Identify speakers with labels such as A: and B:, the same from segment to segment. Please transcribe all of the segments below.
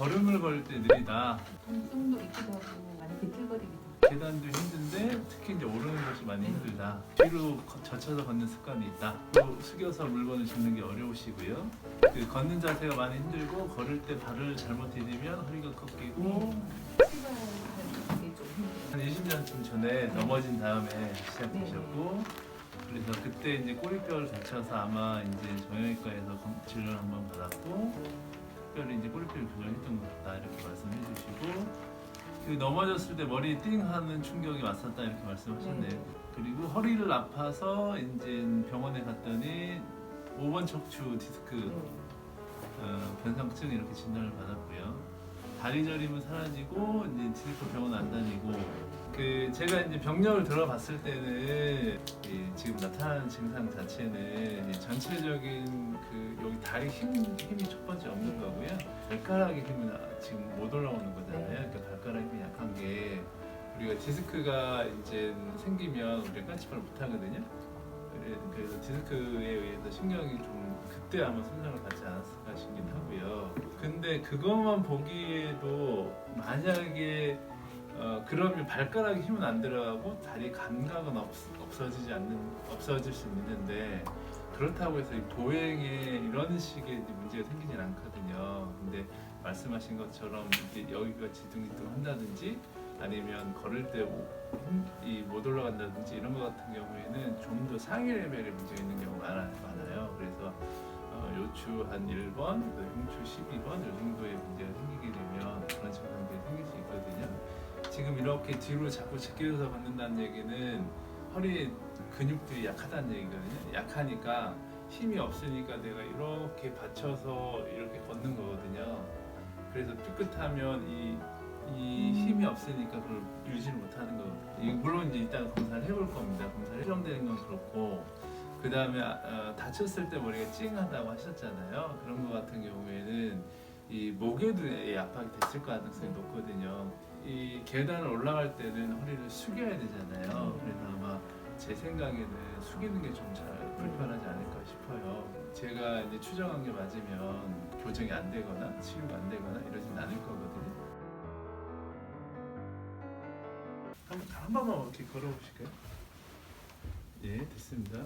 A: 걸음을 걸 때 느리다.
B: 통증도 있기도 하고 많이 비틀거리기도 하고.
A: 계단도 힘든데 특히 이제 오르는 것이 많이 힘들다. 뒤로 젖혀서 걷는 습관이 있다. 또 숙여서 물건을 짚는 게 어려우시고요. 그 걷는 자세가 많이 힘들고 걸을 때 발을 잘못 디디면 허리가 꺾이고
B: 출발하는 게 좀 힘들어요.
A: 한 20년쯤 전에 넘어진 다음에 시작되셨고 그래서 그때 이제 꼬리뼈를 다쳐서 아마 이제 정형외과에서 진료를 한번 받았고 특별히 이제 꼬리뼈를 교정했던 것 같다 이렇게 말씀해 주시고 그 넘어졌을 때 머리에 띵 하는 충격이 왔었다 이렇게 말씀하셨네요.
B: 네.
A: 그리고 허리를 아파서 이제 병원에 갔더니 5번 척추 디스크 변상증 이렇게 진단을 받았고요. 다리 저림은 사라지고 이제 디스크 병원 안 다니고 그 제가 이제 병력을 들어봤을 때는 이 지금 나타나는 증상 자체는 이 전체적인 그 여기 다리 힘이 첫 번째 없는 거고요. 발가락의 힘은 지금 못 올라오는 거잖아요. 그러니까 발가락 힘이 약한 게 우리가 디스크가 이제 생기면 우리가 까치발을 못 하거든요. 그래서 디스크에 의해서 신경이 좀 그때 아마 손상을 받지 않았을까 싶긴 하고요. 근데 그것만 보기에도 만약에 그러면 발가락에 힘은 안 들어가고 다리 감각은 없어질 수 있는데 그렇다고 해서 이 보행에 이런 식의 문제가 생기진 않거든요. 근데 말씀하신 것처럼 이게 여기가 지둥지둥 한다든지 아니면 걸을 때 못 올라간다든지 이런 것 같은 경우에는 좀 더 상위 레벨의 문제가 있는 경우가 많아요. 그래서 요추 한 1번, 흉추 12번 이 정도의 문제가 생기게 되면 그런 증상들이 생길 수 있거든요. 지금 이렇게 뒤로 자꾸 제껴서 걷는다는 얘기는 허리 근육들이 약하다는 얘기거든요. 약하니까 힘이 없으니까 내가 이렇게 받쳐서 이렇게 걷는 거거든요. 그래서 삐끗하면 이 힘이 없으니까 그걸 유지를 못하는 거거든요. 물론 이제 일단 검사를 해볼 겁니다. 검사를 실험되는 건 그렇고 그 다음에 다쳤을 때 머리가 찡하다고 하셨잖아요. 그런 거 같은 경우에는 이 목에도 압박이 됐을 가능성이 높거든요. 이 계단을 올라갈 때는 허리를 숙여야 되잖아요. 그래서 아마 제 생각에는 숙이는 게 좀 잘 불편하지 않을까 싶어요. 제가 이제 추정한 게 맞으면 교정이 안 되거나 치유가 안 되거나 이러진 않을 거거든요. 한 번만 이렇게 걸어보실까요? 예, 됐습니다.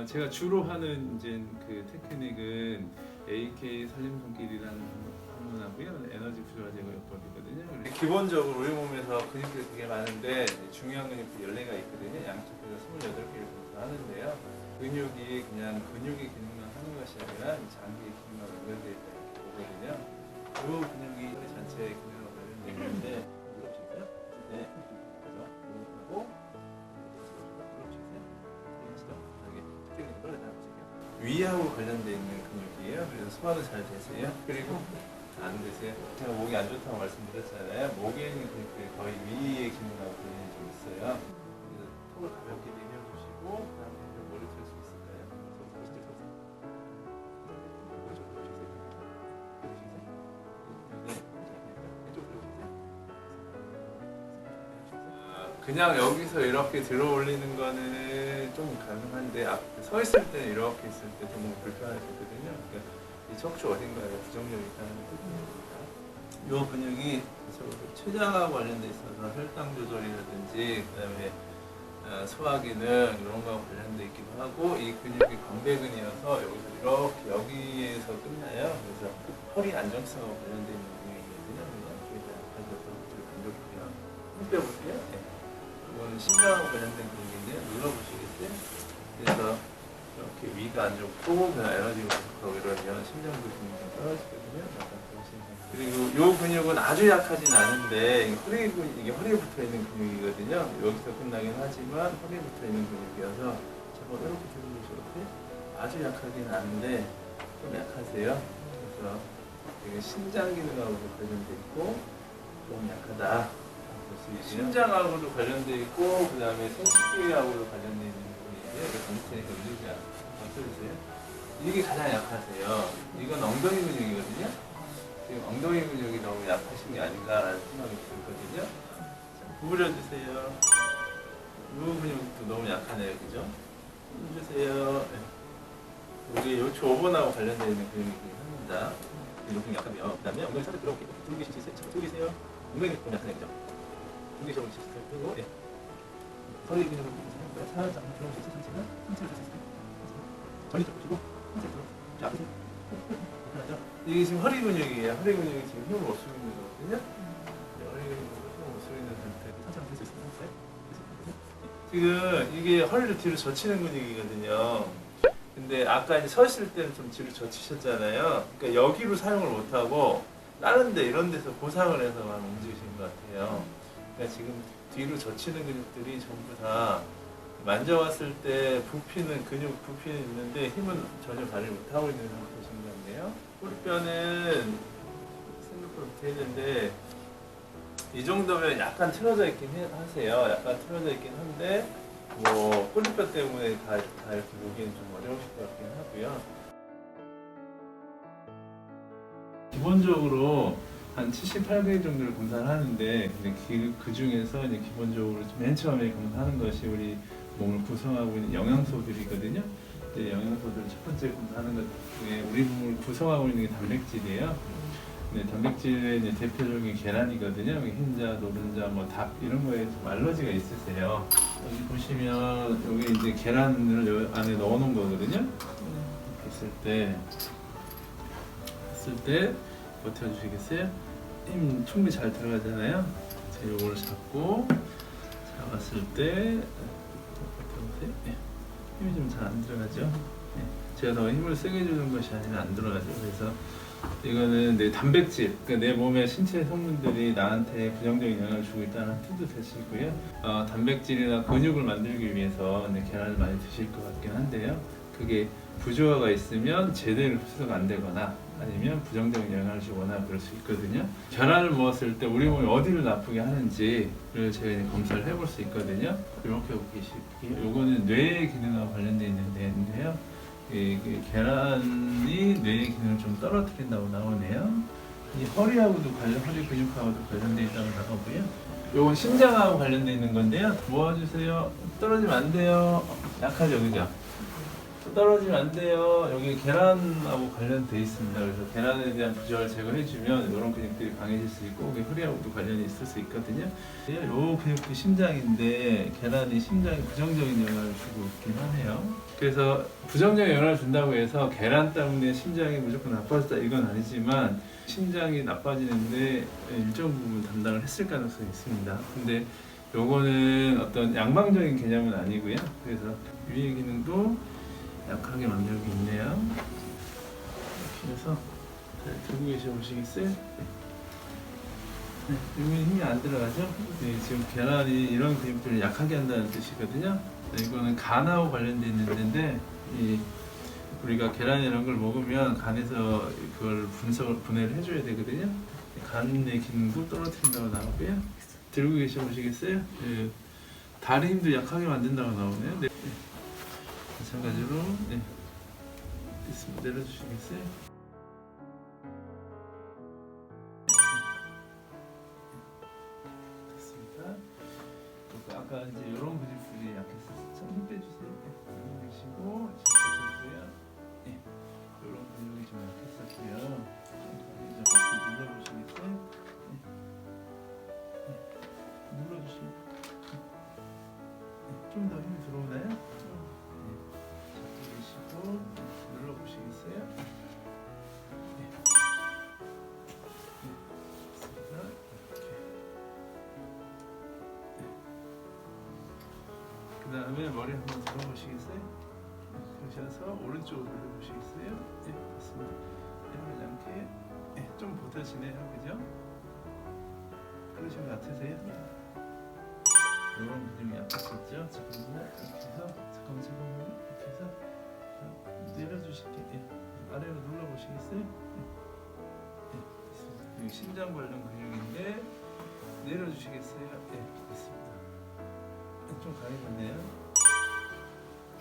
A: 제가 주로 하는 이제 그 테크닉은 AK 살림손길이라는 학문하고요, 에너지 부조화 제거 요법이거든요. 기본적으로 우리 몸에서 근육들이 되게 많은데 중요한 근육들이 14개가 있거든요. 양쪽에서 28개를 정도 하는데요. 근육이 그냥 근육의 기능만 하는 것이 아니라 장기의 기능과 연결되어 있다 이렇게 보거든요. 이 근육이 허리 전체의 기능과 관련되어 있는데 물어주세요. 네, 그래서 하고 위하고 관련되어 있는 근육이에요. 그래서 소화도 잘 되세요. 그리고 안 되세요. 제가 목이 안 좋다고 말씀드렸잖아요. 목에 있는 근육들이 거의 위의 기능하고 관련이 좀 있어요. 그래서 턱을 가볍게 내려주시고 그다음에 머리 틀 수 있을까요? 그냥 여기서 이렇게 들어 올리는 거는 좀 가능한데 서 있을 때는 이렇게 있을 때 좀 불편하시거든요. 그러니까 이 척추 어딘가에 부정력이 있다는 뜻입니다. 이 근육이 췌장과 관련돼 있어서 혈당 조절이라든지 그다음에 소화 기능 이런 거와 관련돼 있기도 하고 이 근육이 광배근이어서 여기서 이렇게 여기에서 끝나요. 그래서 허리 안정성과 관련돼 있는 근육이거든요. 그래서 가져서 간격이요. 힘 빼보세요. 네. 이거는 심장하고 관련된 근육인데 눌러보시겠어요? 그래서 이렇게 위가 안 좋고 그냥 에너지가 부족하고 이러면 심장도 기능이 좀 떨어지거든요. 그리고 이 근육은 아주 약하진 않은데 이게 허리에 붙어 있는 근육이거든요. 여기서 끝나긴 하지만 허리에 붙어 있는 근육이어서 제가 이렇게 들어보시겠어요? 아주 약하긴 않은데 좀 약하세요. 그래서 이게 신장 기능하고 관련돼 있고 좀 약하다. 심장하고도 관련돼 있고 그 다음에 생식기하고도 관련돼 있는 부분인데 이거 전체니까 눌리지 않고 써주세요. 이게 가장 약하세요. 이건 엉덩이 근육이거든요. 지금 엉덩이 근육이 너무 약하신 게 아닌가라는 생각이 들거든요. 자, 구부려주세요. 요 근육도 너무 약하네요, 그죠? 구부려주세요. 네. 여기 요추 5번하고 관련되어 있는 근육이긴 합니다. 이 근육이 약하면 그 다음에 엉덩이 살짝 들어오게 들고 계실 수 있어요? 들고 계세요. 엉덩이 좀 약하네, 그죠? 들고 계셔 보실 수 있어요. 그리고 예. 허리 근육을 살짝 들어오실 수 있어요. 상체를 들수 있어요. 전이 좀 보시고 상체 들어. 자, 앞에서 하죠. 이게 지금 허리 근육이에요. 허리 근육이 지금 힘을 못 쓰고 있는 거거든요. 허리 근육이 힘을 못 쓰고 있는 상태. 상체를 들수 있어요. 지금 이게 허리를 뒤로 젖히는 근육이거든요. 근데 아까 이제 서 있을 때는 좀 뒤로 젖히셨잖아요. 그러니까 여기로 사용을 못 하고 다른 데 이런 데서 고상을 해서만 움직이시는 것 같아요. 그러니까 지금 뒤로 젖히는 근육들이 전부 다 만져봤을 때 부피는 근육 부피는 있는데 힘은 전혀 발휘 못하고 있는 상태이신 것 같네요. 꼬리뼈는 생각보다 밑에 있는데 이 정도면 약간 틀어져 있긴 하세요. 약간 틀어져 있긴 한데 뭐 꼬리뼈 때문에 다 이렇게 보기는 좀 어려우실 것 같긴 하고요. 기본적으로 한 78개 정도를 검사를 하는데 근데 그 중에서 이제 기본적으로 맨 처음에 검사하는 것이 우리 몸을 구성하고 있는 영양소들이거든요. 이제 영양소들 첫 번째 검사하는 것 중에 우리 몸을 구성하고 있는 게 단백질이에요. 네, 단백질의 이제 대표적인 계란이거든요. 흰자, 노른자, 뭐 닭 이런 거에 좀 알러지가 있으세요. 여기 보시면 여기 이제 계란을 여 안에 넣어놓은 거거든요. 이렇게 했을 때 버텨주시겠어요? 힘 충분히 잘 들어가잖아요. 자, 요걸 잡았을 때 버텨보세요. 네. 힘이 좀 잘 안 들어가죠. 네. 제가 더 힘을 세게 주는 것이 아니라 안 들어가죠. 그래서 이거는 내 단백질, 그러니까 내 몸의 신체 성분들이 나한테 부정적인 영향을 주고 있다는 뜻도 되시고요. 단백질이나 근육을 만들기 위해서 계란을 많이 드실 것 같긴 한데요. 그게 부조화가 있으면 제대로 흡수가 안 되거나 아니면 부정적인 영향을 주거나 그럴 수 있거든요. 계란을 먹었을 때 우리 몸이 어디를 나쁘게 하는지를 제가 이제 검사를 해볼 수 있거든요. 이렇게 보고 계실게요. 요거는 뇌의 기능하고 관련되어 있는 데인데요. 계란이 뇌의 기능을 좀 떨어뜨린다고 나오네요. 이 허리 근육하고도 관련되어 있다고 나오고요. 요건 심장하고 관련되어 있는 건데요. 모아주세요. 떨어지면 안 돼요. 약하죠, 그죠? 떨어지면 안 돼요. 여기 계란하고 관련돼 있습니다. 그래서 계란에 대한 부조화를 제거해주면 이런 근육들이 강해질 수 있고 이게 허리하고도 관련이 있을 수 있거든요. 요 근육도 심장인데 계란이 심장에 부정적인 영향을 주고 있긴 하네요. 그래서 부정적인 영향을 준다고 해서 계란 때문에 심장이 무조건 나빠졌다 이건 아니지만 심장이 나빠지는데 일정 부분 담당을 했을 가능성이 있습니다. 근데 요거는 어떤 양방적인 개념은 아니고요. 그래서 위의 기능도 약하게 만들고 있네요. 이렇게 해서 잘 들고 계셔 보시겠어요? 네, 여기 힘이 안 들어가죠? 네, 지금 계란이 이런 근육들을 약하게 한다는 뜻이거든요. 네, 이거는 간하고 관련되어 있는 데인데 우리가 계란 이런 걸 먹으면 간에서 그걸 분해를 해줘야 되거든요. 간의 기능도 떨어뜨린다고 나오고요. 들고 계셔 보시겠어요? 네, 다리 힘도 약하게 만든다고 나오네요. 네. 마찬가지로 있으면 내려주시겠어요? 됐습니다. 아까 이제 이런 근육들이 약했어서 힘 빼주세요. 힘 내쉬고 힘 빼주세요. 이런 근육이 좀 약했었고요. 이제 같이 눌러보시겠어요? 눌러주시면 좀 더 힘이 들어오나요? 눌러보시겠어요? 네. 됐습니다. 이렇게. 그 다음에 머리 한번 들어보시겠어요? 그러셔서 오른쪽으로 돌려보시겠어요? 네, 됐습니다. 이러지 않게 좀 버텨지네요, 그죠? 그러신 것 같으세요? 이런 근육이 약했었죠? 잠깐만요. 이렇게 해서 잠깐만 이렇게 해서 내려주실게요. 아래로 눌러보시겠어요? 됐습니다. 여기 심장 관련 근육인데 내려주시겠어요? 됐습니다. 좀 강해졌네요.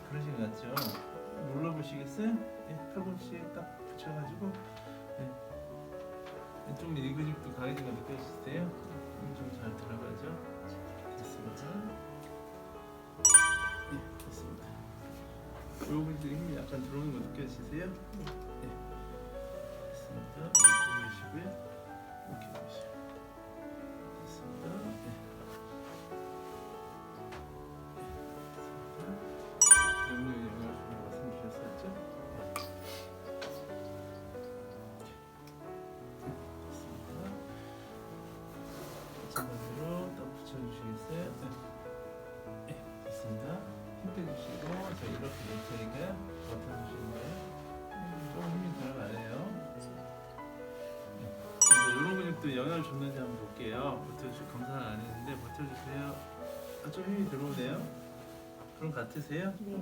A: 그러신 것 같죠? 눌러보시겠어요? 팔꿈치에 딱 붙여가지고 좀 이 근육도 강해진 거 느껴지세요? 좀 잘 들어가죠? 됐습니다. 됐습니다. 요 근육 힘이 약간 들어오는 거 느껴지세요? 됐습니다. 이렇게 보이시고요. 이렇게 보이시고 됐습니다. 염려에 영향을 준다고 말씀 주셨었죠? 됐습니다. 마찬가지로 딱 붙여주시겠어요? 됐습니다. 힘 빼주시고 저 이렇게 놓을 테니까요. 버텨주시는 거예요. 조금 힘이 들어가네요. 그래서 이런 근육도 영향을 줬는지 한번 볼게요. 버텨주시 검사는 안 했는데 버텨주세요. 좀 힘이 들어오네요. 그럼 같으세요?
B: 네.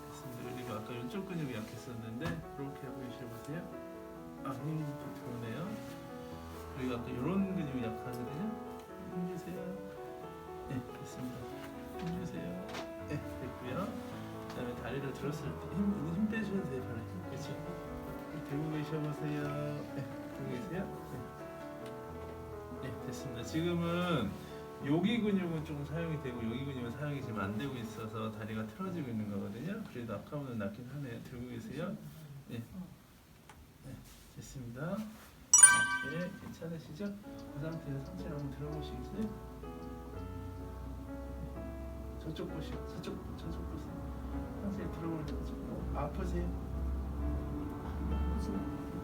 A: 됐습니다. 그리고 아까 왼쪽 근육이 약했었는데 이렇게 하고 계셔보세요. 힘이 좀 들어오네요. 그리고 아까 이런 근육이 약하거든요. 힘주세요. 됐습니다. 힘주세요. 됐고요. 그 다음에 다리를 들었을 때 힘 빼주셔도 돼요. 바로 그렇죠. 들고 계셔보세요. 들고 계세요? 됐습니다. 지금은 여기 근육은 조금 사용이 되고 여기 근육은 사용이 지금 안 되고 있어서 다리가 틀어지고 있는 거거든요. 그래도 아까보다 낫긴 하네요. 들고 계세요? 됐습니다. 이렇게 괜찮으시죠? 그 상태에서 상체를 한번 들어보시겠어요? 저쪽 보시고 저쪽 보세요. 상체 들어볼 때 아프세요?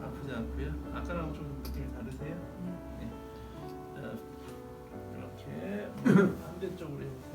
A: 아프지 않고요. 아까랑 좀 느낌이 다르세요? 이렇게 반대쪽으로 해보세요.